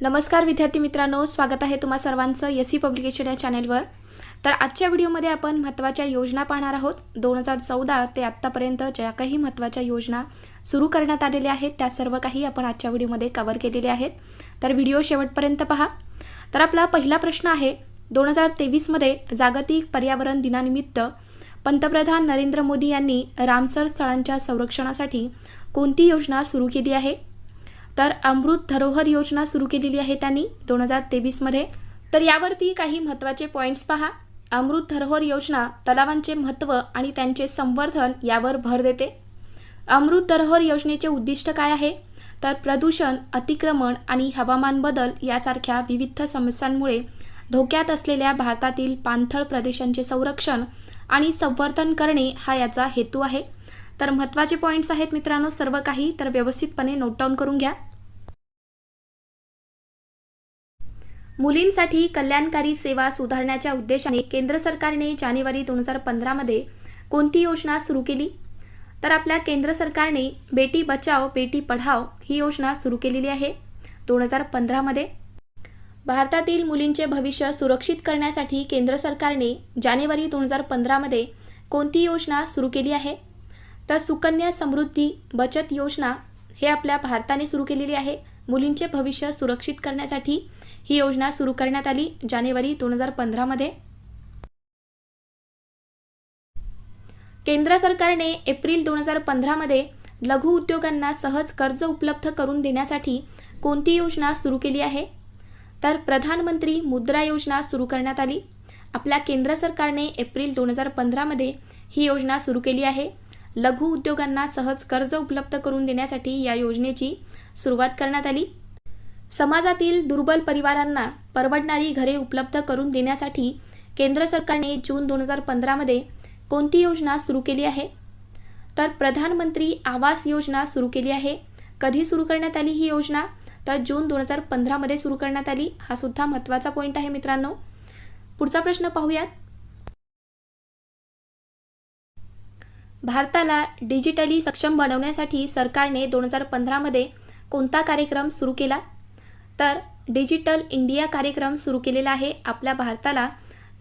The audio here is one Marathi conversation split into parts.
नमस्कार विद्यार्थी मित्रांनो, स्वागत आहे तुम्हा सर्वांचं एससी पब्लिकेशन या चॅनलवर। तर आजच्या व्हिडिओमध्ये आपण महत्त्वाच्या योजना पाहणार आहोत। 2014 ते आत्तापर्यंत ज्या काही महत्त्वाच्या योजना सुरू करण्यात आलेल्या आहेत त्या सर्व काही आपण आजच्या व्हिडिओमध्ये कव्हर केलेले आहेत। तर व्हिडिओ शेवटपर्यंत पहा। तर आपला पहिला प्रश्न आहे, 2023 मध्ये जागतिक पर्यावरण दिनानिमित्त पंतप्रधान नरेंद्र मोदी यांनी रामसर स्थळांच्या संरक्षणासाठी कोणती योजना सुरू केली आहे? तर अमृत धरोहर योजना सुरू केलेली आहे त्यांनी 2023 मध्ये। तर यावरती काही महत्त्वाचे पॉइंट्स पहा। अमृत धरोहर योजना तलावांचे महत्त्व आणि त्यांचे संवर्धन यावर भर देते। अमृत धरोहर योजनेचे उद्दिष्ट काय आहे? तर प्रदूषण, अतिक्रमण आणि हवामान बदल यासारख्या विविध समस्यांमुळे धोक्यात असलेल्या भारतातील पाणथळ प्रदेशांचे संरक्षण आणि संवर्धन करणे हा याचा हेतू आहे। तर महत्त्वाचे पॉइंट्स आहेत मित्रांनो सर्व काही, तर व्यवस्थितपणे नोट डाऊन करून घ्या। मुलींसाठी कल्याणकारी सेवा सुधारण्याच्या उद्देशाने केंद्र सरकारने जानेवारी 2015 मध्ये कोणती योजना सुरू केली? तर आपल्या केंद्र सरकारने बेटी बचाओ बेटी पढाओ ही योजना सुरू केलेली आहे 2015 मध्ये। भारतातील मुलींचे भविष्य सुरक्षित करण्यासाठी केंद्र सरकारने जानेवारी 2015 मध्ये कोणती योजना सुरू केली आहे? तर सुकन्या समृद्धी बचत योजना हे आपल्या भारताने सुरू केलेली आहे। मुलींचे भविष्य सुरक्षित करण्यासाठी ही योजना सुरू करण्यात आली जानेवारी 2015 मध्ये। केंद्र सरकारने एप्रिल 2015 मध्ये लघु उद्योगांना सहज कर्ज उपलब्ध करून देण्यासाठी कोणती योजना सुरू केली आहे? तर प्रधानमंत्री मुद्रा योजना सुरू करण्यात आली। आपल्या केंद्र सरकारने एप्रिल 2015 मध्ये ही योजना सुरू केली आहे। लघु उद्योगांना सहज कर्ज उपलब्ध करून देण्यासाठी या योजनेची सुरुवात करण्यात आली। समाजातील दुर्बल परिवारांना परवडणारी घरे उपलब्ध करून देण्यासाठी केंद्र सरकारने जून 2015 मध्ये कोणती योजना सुरू केली आहे? तर प्रधानमंत्री आवास योजना सुरू केली आहे। कधी सुरू करण्यात आली ही योजना? तर जून 2015 मध्ये सुरू करण्यात आली। हा सुद्धा महत्त्वाचा पॉइंट आहे मित्रांनो। पुढचा प्रश्न पाहूयात। भारताला डिजिटली सक्षम बनवण्यासाठी सरकारने 2015 मध्ये कोणता कार्यक्रम सुरू केला? तर डिजिटल इंडिया कार्यक्रम सुरू केलेला आहे। आपल्या भारताला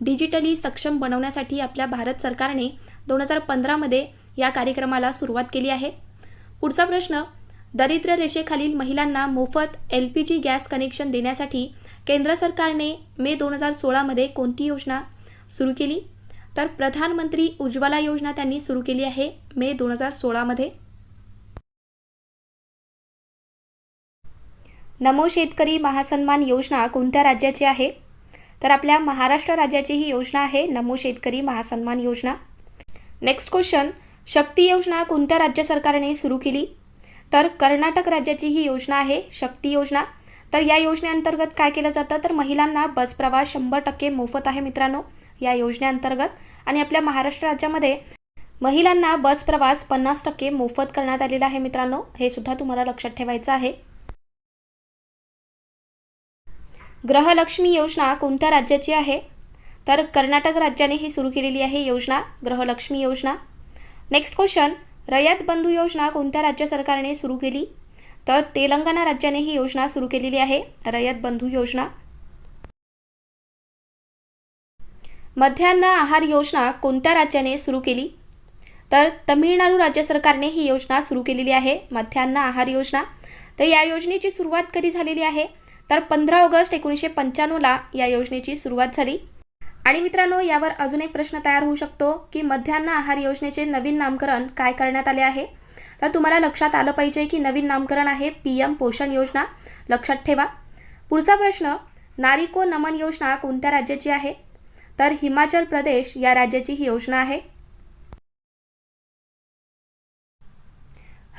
डिजिटली सक्षम बनवण्यासाठी आपल्या भारत सरकारने 2015 मध्ये या कार्यक्रमाला सुरुवात केली आहे। पुढचा प्रश्न, दारिद्र्य रेषेखालील महिलांना मोफत LPG गॅस कनेक्शन देण्यासाठी केंद्र सरकारने मे 2016 मध्ये कोणती योजना सुरू केली? तर प्रधानमंत्री उज्ज्वला योजना त्यांनी सुरू केली आहे मे 2016 मध्ये। नमो शेतकरी महासन्मान योजना कोणत्या राज्याची आहे? तर आपल्या महाराष्ट्र राज्याची ही योजना आहे नमो शेतकरी महासन्मान योजना। नेक्स्ट क्वेश्चन, शक्ती योजना कोणत्या राज्य सरकारने सुरू केली? तर कर्नाटक राज्याची ही योजना आहे शक्ती योजना। तर या योजनेअंतर्गत काय केलं जातं? तर महिलांना बस प्रवास 100% मोफत आहे मित्रांनो या योजनेअंतर्गत। आणि आपल्या महाराष्ट्र राज्यामध्ये महिलांना बस प्रवास 50% मोफत करण्यात आलेला आहे मित्रांनो, हे सुद्धा तुम्हाला लक्षात ठेवायचं आहे। गृहलक्ष्मी योजना कोणत्या राज्याची आहे? तर कर्नाटक राज्याने ही सुरू केलेली आहे योजना गृहलक्ष्मी योजना। नेक्स्ट क्वेश्चन, रयत बंधू योजना कोणत्या राज्य सरकारने सुरू केली? तर तेलंगणा राज्याने ही योजना सुरू केलेली आहे रयत बंधू योजना। मध्यान्ह आहार योजना कोणत्या राज्याने सुरू केली? तर तमिळनाडू राज्य सरकारने ही योजना सुरू केलेली आहे मध्यान्ह आहार योजना। तर या योजनेची सुरुवात कधी झालेली आहे? तर 15 ऑगस्ट 1995 या योजनेची सुरुवात झाली। आणि मित्रांनो यावर अजून एक प्रश्न तयार होऊ शकतो की मध्यान्ह आहार योजनेचे नवीन नामकरण काय करण्यात आले आहे? तर तुम्हाला लक्षात आलं पाहिजे की नवीन नामकरण आहे PM पोषण योजना, लक्षात ठेवा। पुढचा प्रश्न, नारी को नमन योजना कोणत्या राज्याची आहे? तर हिमाचल प्रदेश या राज्याची ही योजना आहे।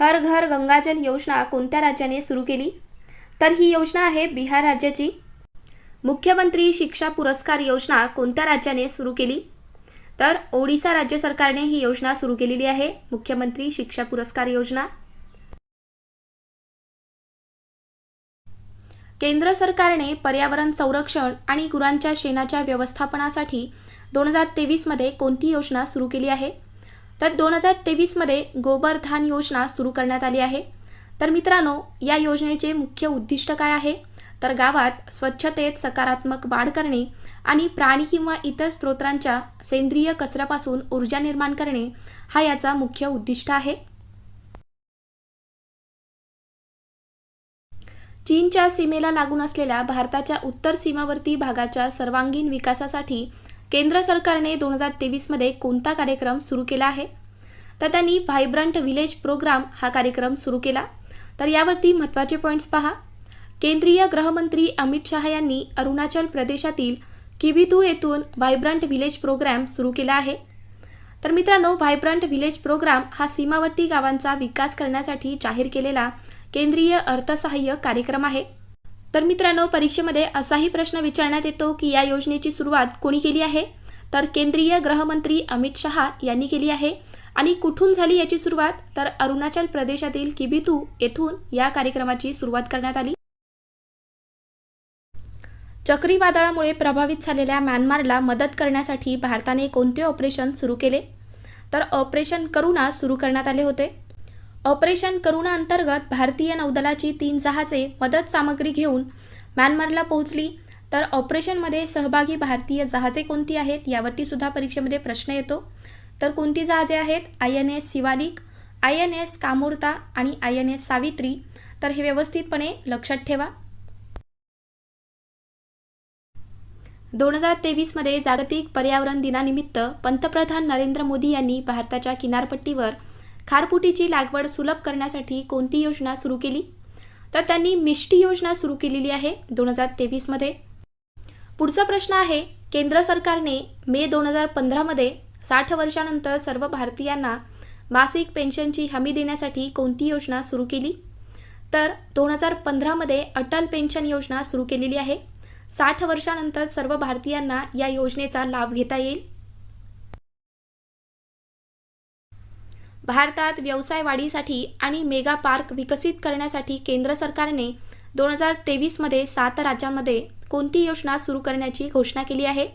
हर घर गंगाजल योजना कोणत्या राज्याने सुरू केली? तर ही योजना आहे बिहार राज्याची। मुख्यमंत्री शिक्षा पुरस्कार योजना कोणत्या राज्याने सुरू केली? तर ओडिशा राज्य सरकारने ही योजना सुरू केलेली आहे मुख्यमंत्री शिक्षा पुरस्कार योजना। केंद्र सरकारने पर्यावरण संरक्षण आणि गुरांच्या शेणाच्या व्यवस्थापनासाठी 2023 मध्ये कोणती योजना सुरू केली आहे? तर 2023 मध्ये गोबरधान योजना सुरू करण्यात आली आहे। तर मित्रांनो या योजनेचे मुख्य उद्दिष्ट काय आहे? तर गावात स्वच्छतेत सकारात्मक वाढ करणे आणि प्राणी किंवा इतर स्रोतांच्या सेंद्रिय कचऱ्यापासून ऊर्जा निर्माण करणे हा याचा मुख्य उद्दिष्ट आहे. चीनच्या सीमेला लागून असलेल्या भारताच्या उत्तर सीमावर्ती भागाच्या सर्वांगीण विकासासाठी केंद्र सरकारने 2023 मध्ये कोणता कार्यक्रम सुरू केला आहे? तर त्यांनी व्हायब्रंट विलेज प्रोग्राम हा कार्यक्रम सुरू केला. तर यावरती महत्त्वाचे पॉईंट्स पहा. केंद्रीय गृहमंत्री अमित शहा यांनी अरुणाचल प्रदेशातील किबिथू येथून व्हायब्रंट विलेज प्रोग्राम सुरू केला आहे. तर मित्रांनो, व्हायब्रंट विलेज प्रोग्राम हा सीमावर्ती गावांचा विकास करण्यासाठी जाहीर केलेला केंद्रीय अर्थसहाय्य कार्यक्रम आहे. तर मित्रांनो, परीक्षेमध्ये असाही प्रश्न विचारण्यात येतो की या योजनेची सुरुवात कोणी केली आहे? तर केंद्रीय गृहमंत्री अमित शहा यांनी केली आहे. आणि कुठून झाली याची सुरुवात? तर अरुणाचल प्रदेशातील किबिथू येथून या कार्यक्रमाची सुरुवात करण्यात आली. चक्रीवादळामुळे प्रभावित झालेल्या म्यानमारला मदत करण्यासाठी भारताने कोणते ऑपरेशन सुरू केले? तर ऑपरेशन करुणा सुरू करण्यात आले होते. ऑपरेशन करुणा अंतर्गत भारतीय नौदलाची 3 जहाजे मदत सामग्री घेऊन म्यानमारला पोहोचली. तर ऑपरेशनमध्ये सहभागी भारतीय जहाजे कोणती आहेत यावरती सुद्धा परीक्षेमध्ये प्रश्न येतो. तर कोणती जहाजे आहेत? INS शिवालिक, INS कामोर्ता आणि INS सावित्री. तर हे व्यवस्थितपणे लक्षात ठेवा. 2023 मध्ये जागतिक पर्यावरण दिनानिमित्त पंतप्रधान नरेंद्र मोदी यांनी भारताच्या किनारपट्टीवर खारफुटीची लागवड सुलभ करण्यासाठी कोणती योजना सुरू केली? तर त्यांनी मिष्टी योजना सुरू केलेली आहे 2023 मध्ये. पुढचा प्रश्न आहे, केंद्र सरकारने मे 2015 मध्ये 60 वर्षानंतर सर्व भारतीयांना मासिक पेन्शनची हमी देण्यासाठी कोणती योजना सुरू केली? तर 2015 मध्ये अटल पेन्शन योजना सुरू केलेली आहे. 60 वर्षानंतर सर्व भारतीयांना या योजनेचा लाभ घेता येईल. भारतात व्यवसाय वाढीसाठी आणि मेगा पार्क विकसित करण्यासाठी केंद्र सरकारने 2023 मध्ये 7 राज्यांमध्ये कोणती योजना सुरू करण्याची घोषणा केली आहे?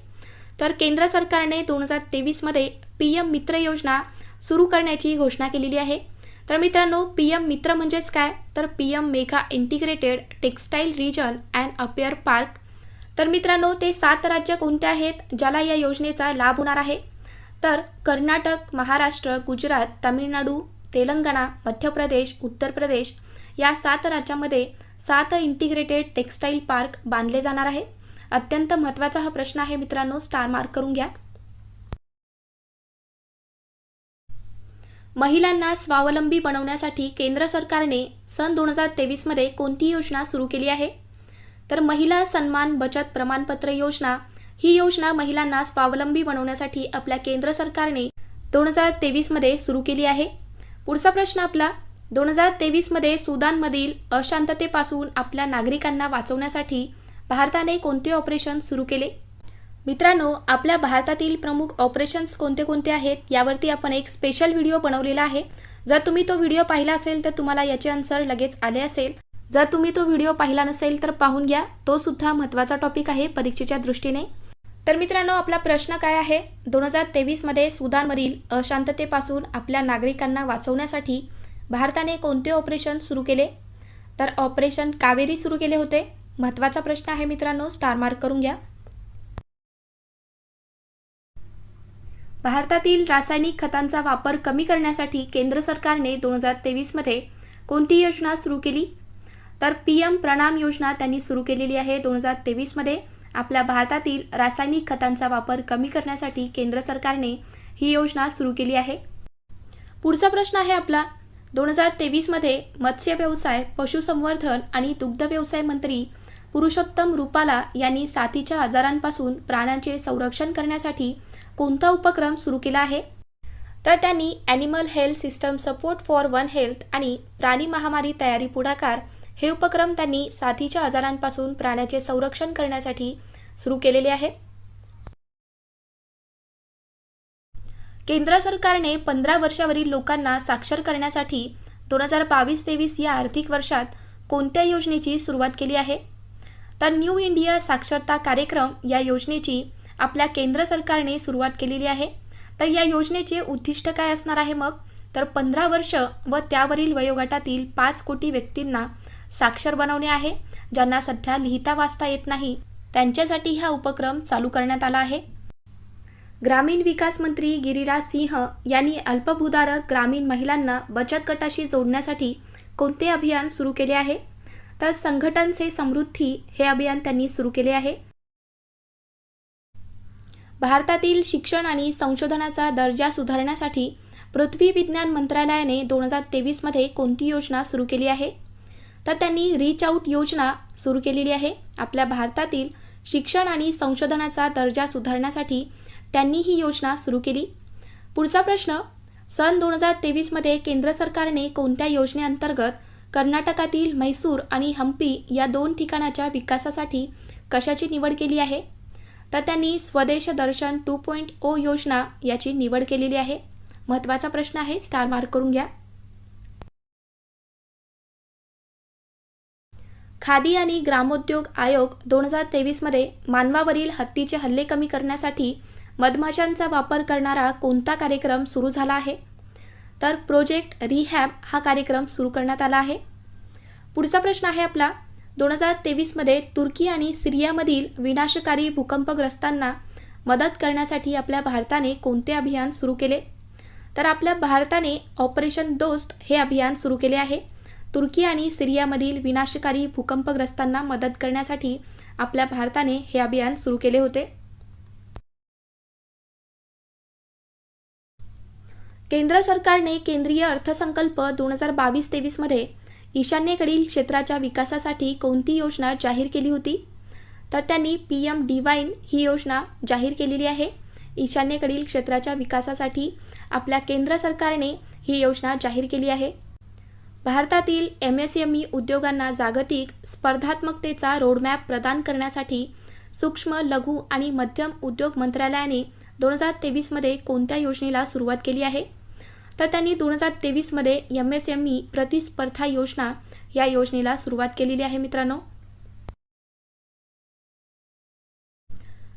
तर केंद्र सरकारने 2023 मध्ये PM मित्र योजना सुरू करण्याची घोषणा केलेली आहे. तर मित्रांनो, PM मित्र म्हणजेच काय? तर PM mega integrated textile region and apparel park. तर मित्रांनो, ते 7 राज्य कोणते आहेत ज्याला या योजनेचा लाभ होणार आहे? तर कर्नाटक, महाराष्ट्र, गुजरात, तामिळनाडू, तेलंगणा, मध्य प्रदेश, उत्तर प्रदेश या 7 राज्यांमध्ये 7 इंटिग्रेटेड टेक्स्टाईल पार्क बांधले जाणार आहे. अत्यंत महत्त्वाचा हा प्रश्न आहे मित्रांनो, स्टार मार्क करून घ्या. महिलांना स्वावलंबी बनवण्यासाठी केंद्र सरकारने सन 2023 मध्ये कोणती योजना सुरू केली आहे? तर महिला सन्मान बचत प्रमाणपत्र योजना. ही योजना महिलांना स्वावलंबी बनवण्यासाठी आपल्या केंद्र सरकारने 2023 मध्ये सुरू केली आहे. पुढचा प्रश्न आपला, 2023 मध्ये सुदानमधील अशांततेपासून आपल्या नागरिकांना वाचवण्यासाठी भारताने कोणते ऑपरेशन सुरू केले? मित्रांनो, आपल्या भारतातील प्रमुख ऑपरेशन्स कोणते कोणते आहेत यावरती आपण एक स्पेशल व्हिडिओ बनवलेला आहे. जर तुम्ही तो व्हिडिओ पाहिला असेल तर तुम्हाला याचे आन्सर लगेच आले असेल. जर तुम्ही तो व्हिडिओ पाहिला नसेल तर पाहून घ्या, तो सुद्धा महत्त्वाचा टॉपिक आहे परीक्षेच्या दृष्टीने. तर मित्रांनो, आपला प्रश्न काय आहे? 2023 मध्ये सुदानमधील अशांततेपासून आपल्या नागरिकांना वाचवण्यासाठी भारताने कोणते ऑपरेशन सुरू केले? तर ऑपरेशन कावेरी सुरू केले होते. महत्त्वाचा प्रश्न आहे मित्रांनो, स्टार मार्क करून घ्या. भारतातील रासायनिक खतांचा वापर कमी करण्यासाठी केंद्र सरकारने 2023 मध्ये कोणती योजना सुरू केली? तर PM प्रणाम योजना त्यांनी सुरू केलेली आहे 2023 मध्ये. आपल्या भारतातील रासायनिक खतांचा वापर कमी करण्यासाठी केंद्र सरकारने ही योजना सुरू केली आहे. पुढचा प्रश्न आहे आपला, 2023 मध्ये मत्स्य व्यवसाय, पशुसंवर्धन आणि दुग्ध व्यवसाय मंत्री पुरुषोत्तम रुपाला यांनी साथीच्या आजारांपासून प्राण्यांचे संरक्षण करण्यासाठी कोणता उपक्रम सुरू केला आहे? तर त्यांनी animal health system support for one health आणि प्राणी महामारी तयारी पुढाकार हे उपक्रम त्यांनी साथीच्या आजारांपासून प्राण्याचे संरक्षण करण्यासाठी सुरू केलेले आहेत. केंद्र सरकारने 15 वर्षावरील लोकांना साक्षर करण्यासाठी 2022-23 या आर्थिक वर्षात कोणत्या योजनेची सुरुवात केली आहे? तर न्यू इंडिया साक्षरता कार्यक्रम या योजनेची आपल्या केंद्र सरकारने सुरुवात केलेली आहे. तर या योजनेचे उद्दिष्ट काय असणार आहे मग? तर 15 वर्ष व त्यावरील वयोगटातील 5 कोटी व्यक्तींना साक्षर बनवणे आहे ज्यांना सध्या लिहिता वाचता येत नाही त्यांच्यासाठी हा उपक्रम चालू करण्यात आला आहे। ग्रामीण विकास मंत्री गिरिराज सिंह यांनी अल्पभूधारक ग्रामीण महिलांना बचत गटाशी जोडण्यासाठी कोणते अभियान सुरू केले आहे? तर संघटन से समृद्धी हे अभियान त्यांनी सुरू केले आहे। भारतातील शिक्षण आणि संशोधनाचा दर्जा सुधारण्यासाठी पृथ्वी विज्ञान मंत्रालयाने 2023 मध्ये कोणती योजना सुरू केली आहे? तर त्यांनी रीच आउट योजना सुरू केलेली आहे। आपल्या भारतातील शिक्षण आणि संशोधनाचा दर्जा सुधारण्यासाठी त्यांनी ही योजना सुरू केली। पुढचा प्रश्न, सन 2023 मध्ये केंद्र सरकारने कोणत्या योजनेअंतर्गत कर्नाटकातील म्हैसूर आणि हंपी या 2 ठिकाणाच्या विकासासाठी कशाची निवड केली आहे? तर त्यांनी स्वदेश दर्शन 2.0 योजना याची निवड केलेली आहे। महत्त्वाचा प्रश्न आहे, स्टार मार्क करून घ्या। खादी आणि ग्रामोद्योग आयोग 2023 मध्ये मानवावरील हत्तीचे हल्ले कमी करण्यासाठी मधमाशांचा वापर करणारा कोणता कार्यक्रम सुरू झाला आहे? तर प्रोजेक्ट रिहॅब हा कार्यक्रम सुरू करण्यात आला आहे। पुढचा प्रश्न आहे आपला, 2023 मध्ये तुर्की आणि सिरियामधील विनाशकारी भूकंपग्रस्तांना मदत करण्यासाठी आपल्या भारताने कोणते अभियान सुरू केले? तर आपल्या भारताने ऑपरेशन दोस्त हे अभियान सुरू केले आहे। तुर्की आणि सिरियामधील विनाशकारी भूकंपग्रस्तांना मदत करण्यासाठी आपल्या भारताने हे अभियान सुरू केले होते। केंद्र सरकारने केंद्रीय अर्थसंकल्प 2022-23 मध्ये ईशान्येकडील क्षेत्राच्या विकासासाठी कोणती योजना जाहीर केली होती? तर त्यांनी PM डिवाइन ही योजना जाहीर केलेली आहे। ईशान्येकडील क्षेत्राच्या विकासासाठी आपल्या केंद्र सरकारने ही योजना जाहीर केली आहे। भारतातील MSME उद्योगांना जागतिक स्पर्धात्मकतेचा रोडमॅप प्रदान करण्यासाठी सूक्ष्म, लघु आणि मध्यम उद्योग मंत्रालयाने 2023 मध्ये कोणत्या योजनेला सुरुवात केली आहे? तर त्यांनी 2023 मध्ये MSME प्रतिस्पर्धा योजना या योजनेला सुरुवात केलेली आहे मित्रांनो।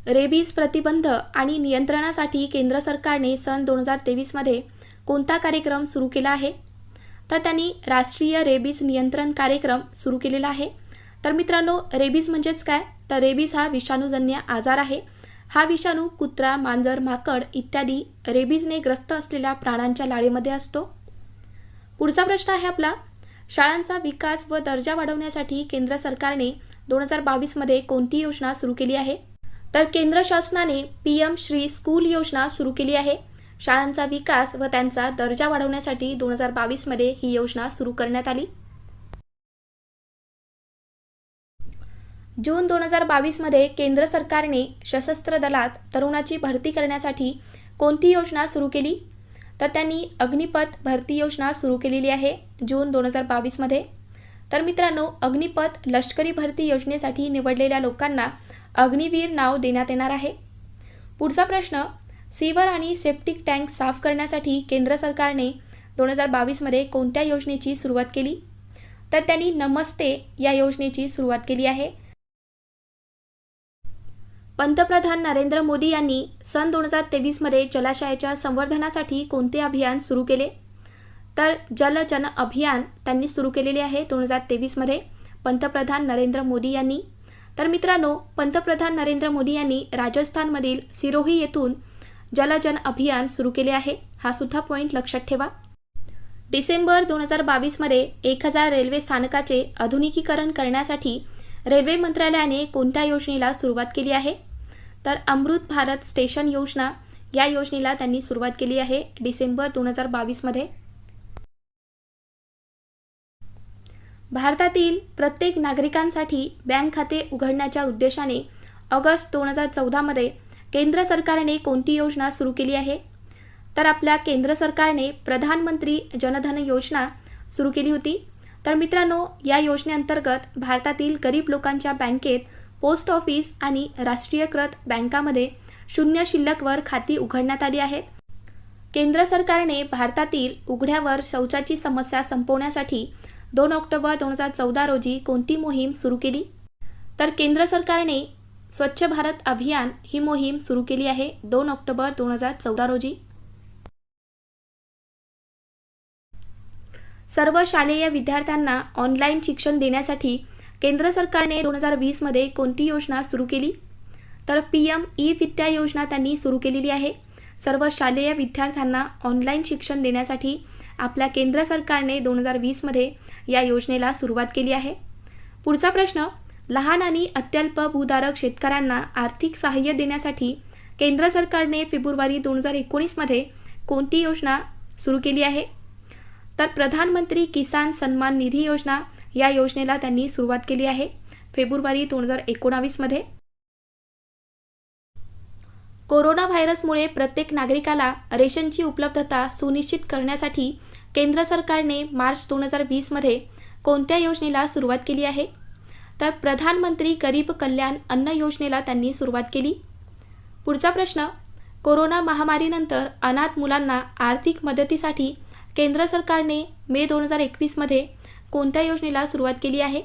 रेबीज प्रतिबंध आणि नियंत्रणासाठी केंद्र सरकारने सन 2023 मध्ये कोणता कार्यक्रम सुरू केला आहे? तर त्यांनी राष्ट्रीय रेबीज नियंत्रण कार्यक्रम सुरू केलेला आहे। तर मित्रांनो, रेबीज म्हणजेच काय? तर रेबीज हा विषाणूजन्य आजार आहे। हा विषाणू कुत्रा, मांजर, माकड इत्यादी रेबीजने ग्रस्त असलेल्या प्राण्यांच्या लाळेमध्ये असतो। पुढचा प्रश्न आहे आपला, शाळांचा विकास व दर्जा वाढवण्यासाठी केंद्र सरकारने 2022 मध्ये कोणती योजना सुरू केली आहे? तर केंद्र शासनाने PM श्री स्कूल योजना सुरू केली आहे। शाळांचा विकास व त्यांचा दर्जा वाढवण्यासाठी 2022 मध्ये ही योजना सुरू करण्यात आली। जून 2022 मध्ये केंद्र सरकारने सशस्त्र दलात तरुणाची भरती करण्यासाठी कोणती योजना सुरू केली? तर त्यांनी अग्निपथ भरती योजना सुरू केलेली आहे जून 2022 मध्ये। तर मित्रांनो, अग्निपथ लष्करी भरती योजनेसाठी निवडलेल्या लोकांना अग्निवीर नाव देण्यात येणार आहे। पुढचा प्रश्न, सीवर आणि सेप्टिक टँक साफ करण्यासाठी केंद्र सरकारने 2022 मध्ये कोणत्या योजनेची सुरुवात केली? तर त्यांनी नमस्ते या योजनेची सुरुवात केली आहे। पंतप्रधान नरेंद्र मोदी यांनी सन 2023 मध्ये जलाशयाच्या संवर्धनासाठी कोणते अभियान सुरू केले? तर जल जन अभियान त्यांनी सुरू केलेले आहे 2023 मध्ये पंतप्रधान नरेंद्र मोदी यांनी। तर मित्रांनो, पंतप्रधान नरेंद्र मोदी यांनी राजस्थानमधील सिरोही येथून जल जन अभियान सुरू केले आहे। हा सुद्धा पॉईंट लक्षात ठेवा। डिसेंबर 2022 मध्ये 1000 रेल्वे स्थानकाचे आधुनिकीकरण करण्यासाठी रेल्वे मंत्रालयाने कोणत्या योजनेला सुरुवात केली आहे? तर अमृत भारत स्टेशन योजना या योजनेला त्यांनी सुरुवात केली आहे डिसेंबर 2022 मध्ये। भारतातील प्रत्येक नागरिकांसाठी बँक खाते उघडण्याच्या उद्देशाने ऑगस्ट 2014 मध्ये केंद्र सरकारने कोणती योजना सुरू केली आहे? तर आपल्या केंद्र सरकारने प्रधानमंत्री जनधन योजना सुरू केली होती। तर मित्रांनो, या योजनेअंतर्गत भारतातील गरीब लोकांच्या बँकेत, पोस्ट ऑफिस आणि राष्ट्रीयकृत बँकामध्ये 0 शिल्लकवर खाती उघडण्यात आली आहेत। केंद्र सरकारने भारतातील उघड्यावर शौचाची समस्या संपवण्यासाठी 2 ऑक्टोबर 2014 रोजी कोणती मोहीम सुरू केली? तर केंद्र सरकारने स्वच्छ भारत अभियान ही मोहीम सुरू केली आहे 2 ऑक्टोबर 2014 रोजी। सर्व शालेय विद्यार्थ्यांना ऑनलाईन शिक्षण देण्यासाठी केंद्र सरकारने 2020 मध्ये कोणती योजना सुरू केली? तर PM ई विद्या योजना त्यांनी सुरू केलेली आहे. सर्व शालेय विद्यार्थ्यांना ऑनलाईन शिक्षण देण्यासाठी आपल्या केंद्र सरकारने 2020 मध्ये या योजनेला सुरुवात केली आहे. पुढचा प्रश्न, लहान आणि अत्यल्प भूधारक शेतकऱ्यांना आर्थिक सहाय्य देण्यासाठी केंद्र सरकारने फेब्रुवारी 2019 मध्ये कोणती योजना सुरू केली आहे? तर प्रधानमंत्री किसान सन्मान निधी योजना या योजनेला त्यांनी सुरुवात केली आहे फेब्रुवारी 2019 मध्ये. कोरोना व्हायरसमुळे प्रत्येक नागरिकाला रेशनची उपलब्धता सुनिश्चित करण्यासाठी केंद्र सरकारने मार्च 2020 मध्ये कोणत्या योजनेला सुरुवात केली आहे? तर प्रधानमंत्री गरीब कल्याण अन्न योजनेला त्यांनी सुरुवात केली. पुढचा प्रश्न, कोरोना महामारीनंतर अनाथ मुलांना आर्थिक मदतीसाठी केंद्र सरकारने मे 2021 मध्ये कोणत्या योजनेला सुरुवात केली आहे?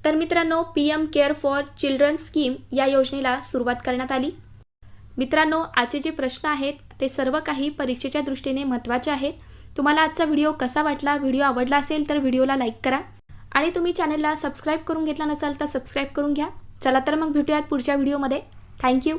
तर मित्रांनो, PM care for children scheme या योजनेला सुरुवात करण्यात आली. मित्रांनो, आजचे जे प्रश्न आहेत ते सर्व काही परीक्षेच्या दृष्टीने महत्त्वाचे आहेत. तुम्हाला आजचा व्हिडिओ कसा वाटला? व्हिडिओ आवडला असेल तर व्हिडिओला लाईक करा आणि तुम्ही चॅनलला सबस्क्राईब करून घेतला नसाल तर सबस्क्राईब करून घ्या. चला तर मग भेटूयात पुढच्या व्हिडिओमध्ये. थँक्यू.